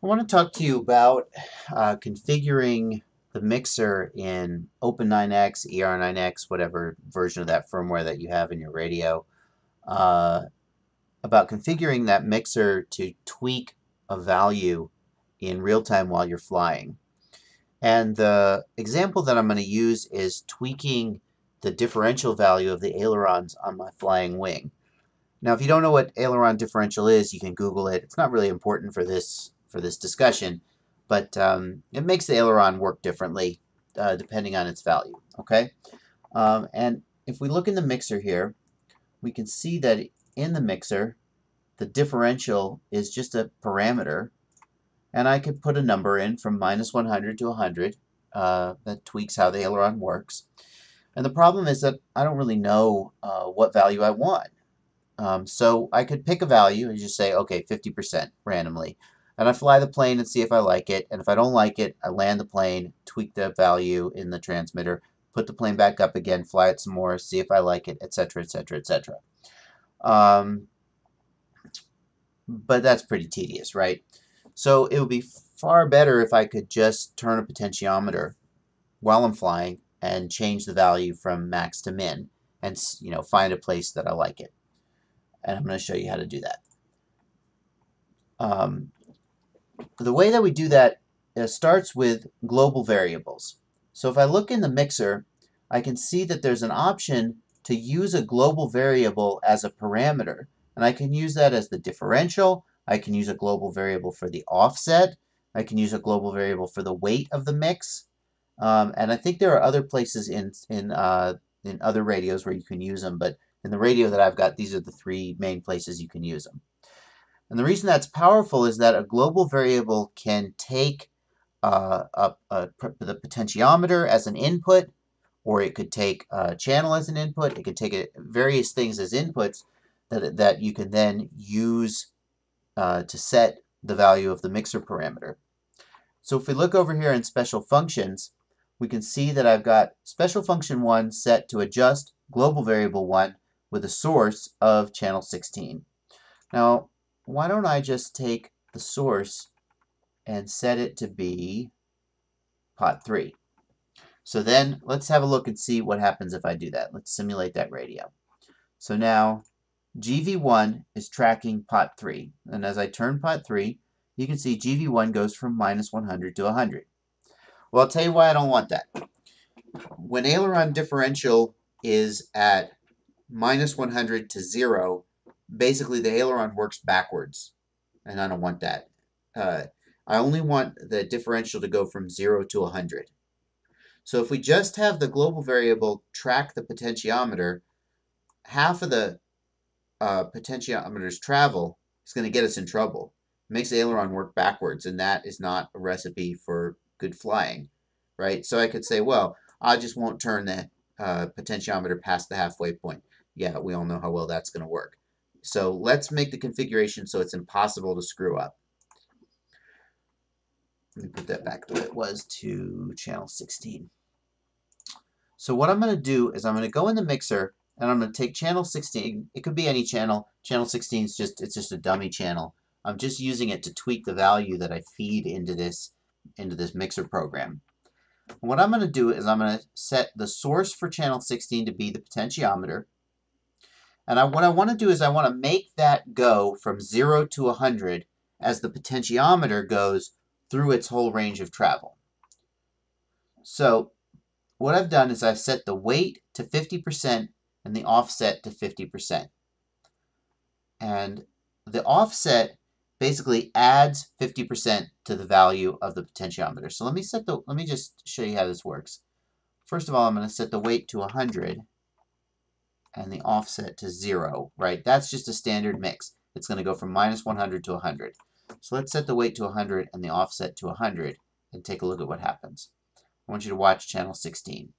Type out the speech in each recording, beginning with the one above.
I want to talk to you about configuring the mixer in Open9x, er9x, whatever version of that firmware that you have in your radio, uh, about configuring that mixer to tweak a value in real time while you're flying. And the example that I'm going to use is tweaking the differential value of the ailerons on my flying wing. Now, if you don't know what aileron differential is, you can Google it. It's not really important for this discussion, but it makes the aileron work differently depending on its value. Okay, and if we look in the mixer here, we can see that in the mixer, the differential is just a parameter, and I could put a number in from -100 to 100 that tweaks how the aileron works. And the problem is that I don't really know what value I want. So I could pick a value and just say, okay, 50% randomly. And I fly the plane and see if I like it. And if I don't like it, I land the plane, tweak the value in the transmitter, put the plane back up again, fly it some more, see if I like it, etc., etc., etc. But that's pretty tedious, right? So it would be far better if I could just turn a potentiometer while I'm flying and change the value from max to min and find a place that I like it. And I'm going to show you how to do that. The way that we do that starts with global variables. So if I look in the mixer, I can see that there's an option to use a global variable as a parameter. And I can use that as the differential. I can use a global variable for the offset. I can use a global variable for the weight of the mix. And I think there are other places in other radios where you can use them, but in the radio that I've got, these are the three main places you can use them. And the reason that's powerful is that a global variable can take the potentiometer as an input, or it could take a channel as an input. It could take various things as inputs that you can then use to set the value of the mixer parameter. So if we look over here in special functions, we can see that I've got special function 1 set to adjust global variable 1 with a source of channel 16. Now, why don't I just take the source and set it to be pot 3. So then let's have a look and see what happens if I do that. Let's simulate that radio. So now GV1 is tracking pot 3. And as I turn pot 3, you can see GV1 goes from -100 to 100. Well, I'll tell you why I don't want that. When aileron differential is at -100 to 0, basically the aileron works backwards, and I don't want that. I only want the differential to go from 0 to 100. So if we just have the global variable track the potentiometer, half of the potentiometer's travel is going to get us in trouble. It makes the aileron work backwards, and that is not a recipe for good flying, right? So I could say, well, I just won't turn the potentiometer past the halfway point. Yeah, we all know how well that's going to work. So let's make the configuration so it's impossible to screw up. Let me put that back the way it was to channel 16. So what I'm going to do is I'm going to go in the mixer and I'm going to take channel 16. It could be any channel. Channel 16 is just a dummy channel. I'm just using it to tweak the value that I feed into this mixer program. And what I'm going to do is I'm going to set the source for channel 16 to be the potentiometer. And what I want to do is I want to make that go from 0 to 100 as the potentiometer goes through its whole range of travel. So what I've done is I've set the weight to 50% and the offset to 50%. And the offset basically adds 50% to the value of the potentiometer. So let me just show you how this works. First of all, I'm going to set the weight to 100 and the offset to 0, right? That's just a standard mix. It's going to go from -100 to 100. So let's set the weight to 100 and the offset to 100 and take a look at what happens. I want you to watch channel 16.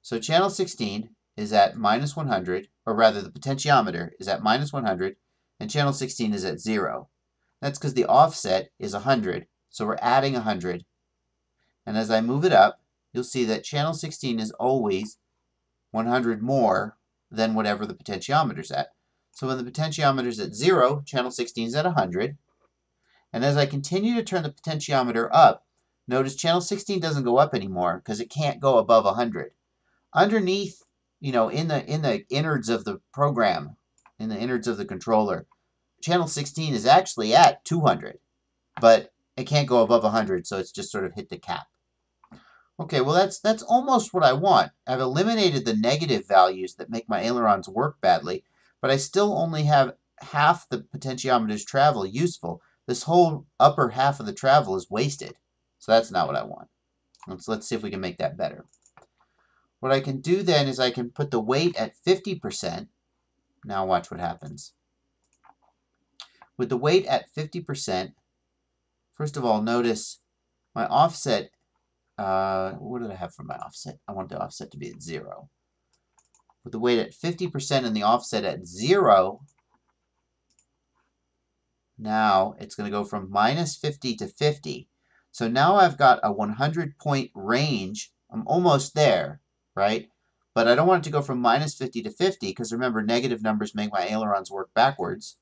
So channel 16 is at -100, or rather the potentiometer is at -100, and channel 16 is at 0. That's because the offset is 100, so we're adding 100. And as I move it up, you'll see that channel 16 is always 100 more than whatever the potentiometer's at. So when the potentiometer's at 0, channel 16 is at 100. And as I continue to turn the potentiometer up, notice channel 16 doesn't go up anymore because it can't go above 100. Underneath, in the innards of the program, in the innards of the controller, channel 16 is actually at 200, but it can't go above 100, so it's just sort of hit the cap. Okay, well that's almost what I want. I've eliminated the negative values that make my ailerons work badly, but I still only have half the potentiometer's travel useful. This whole upper half of the travel is wasted, so that's not what I want. Let's see if we can make that better. What I can do then is I can put the weight at 50%. Now watch what happens. With the weight at 50%, first of all, notice my offset. What did I have for my offset? I want the offset to be at 0. With the weight at 50% and the offset at 0, now it's going to go from minus 50 to 50. So now I've got a 100-point range. I'm almost there, right? But I don't want it to go from minus 50 to 50 because remember, negative numbers make my ailerons work backwards.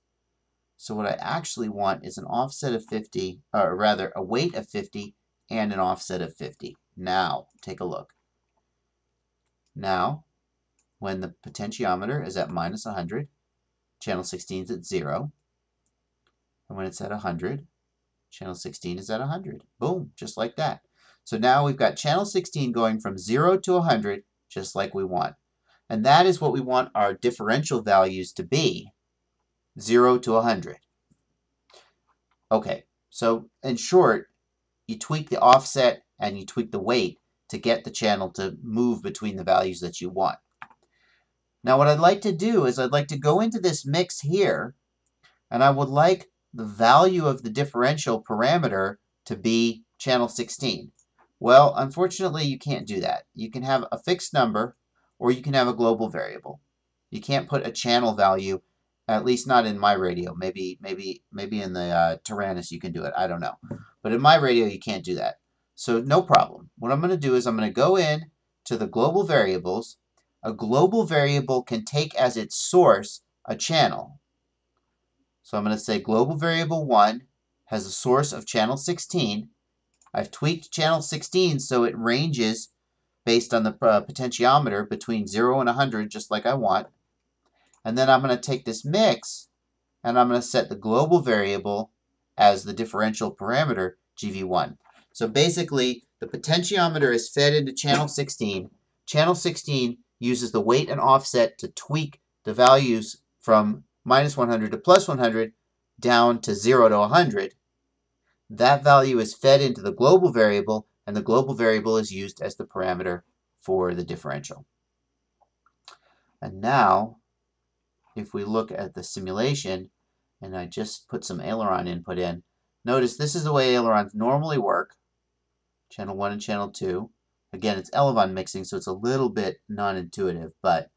So what I actually want is an offset of 50, or rather a weight of 50 and an offset of 50. Now, take a look. Now, when the potentiometer is at minus 100, channel 16 is at 0. And when it's at 100, channel 16 is at 100. Boom, just like that. So now we've got channel 16 going from 0 to 100, just like we want. And that is what we want our differential values to be, 0 to 100. Okay, so in short, you tweak the offset and you tweak the weight to get the channel to move between the values that you want. Now what I'd like to do is I'd like to go into this mix here, and I would like the value of the differential parameter to be channel 16. Well, unfortunately, you can't do that. You can have a fixed number, or you can have a global variable. You can't put a channel value, at least not in my radio. Maybe in the Tyrannus you can do it. I don't know. But in my radio, you can't do that. So no problem. What I'm going to do is I'm going to go in to the global variables. A global variable can take as its source a channel. So I'm going to say global variable 1 has a source of channel 16. I've tweaked channel 16 so it ranges based on the potentiometer between 0 and 100, just like I want. And then I'm going to take this mix and I'm going to set the global variable as the differential parameter, GV1. So basically, the potentiometer is fed into channel 16. Channel 16 uses the weight and offset to tweak the values from minus 100 to plus 100 down to 0 to 100. That value is fed into the global variable, and the global variable is used as the parameter for the differential. And now, if we look at the simulation, and I just put some aileron input in, notice this is the way ailerons normally work, channel 1 and channel 2. Again, it's elevon mixing, so it's a little bit non-intuitive, but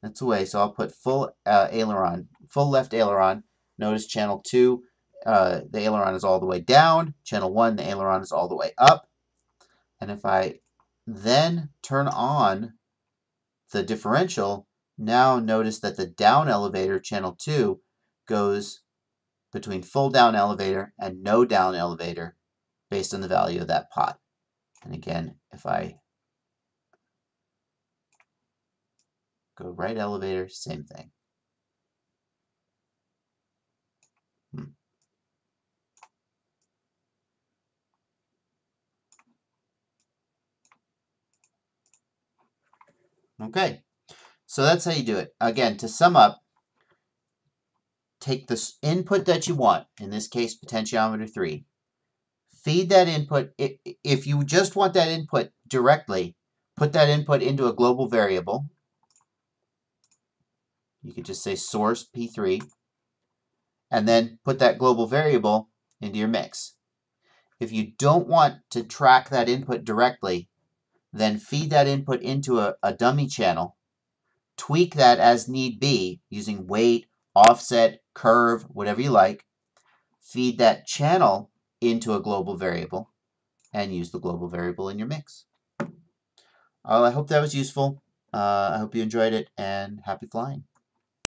that's the way. So I'll put full aileron, full left aileron. Notice channel 2, the aileron is all the way down. Channel 1, the aileron is all the way up. And if I then turn on the differential, now notice that the down elevator, channel 2, goes between full down elevator and no down elevator based on the value of that pot. And again, if I go right elevator, same thing. Okay, so that's how you do it. Again, to sum up, take the input that you want, in this case, potentiometer 3. Feed that input. If you just want that input directly, put that input into a global variable. You could just say source P3, and then put that global variable into your mix. If you don't want to track that input directly, then feed that input into a dummy channel, tweak that as need be using weight, offset, curve, whatever you like, feed that channel into a global variable, and use the global variable in your mix. I hope that was useful. I hope you enjoyed it, and happy flying.